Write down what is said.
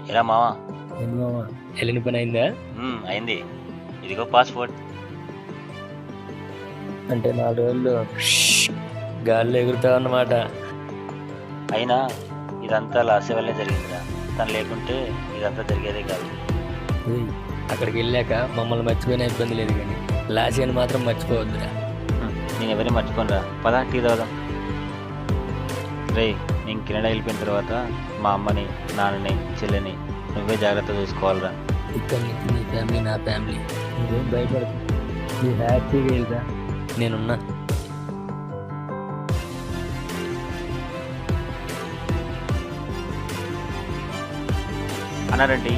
ఎలా మావా? ఏంది మామ వెళ్ళిన పని అయిందా? అయింది. ఇదిగో పాస్పోర్ట్. అంటే 4 రోజులు గాల్లో ఎగురుతావు అన్నమాట. అయినా ఇదంతా లాసే వల్లే జరిగిందిరా. తను లేకుంటే ఇదంతా జరిగేదే కాదు. ఏయ్, అక్కడికి వెళ్ళాక మమ్మల్ని మర్చిపోయినా ఇబ్బంది లేదు, కానీ లాసి అని మాత్రం మర్చిపోవద్దురా. నేను ఎవరిని మర్చిపోనురా. పదా టీ తాగుదాం. రే, నేను కెనడా వెళ్ళిపోయిన తర్వాత మా అమ్మని, నాన్నని, చెల్లిని నువ్వే జాగ్రత్త చూసుకోవాలిరా. ఇక్కడ నుంచి నీ ఫ్యామిలీ నా ఫ్యామిలీ, నువ్వేం భయపడకు, నువ్వు హ్యాపీగా వెళ్తా, నేనున్నా. అన్నారండి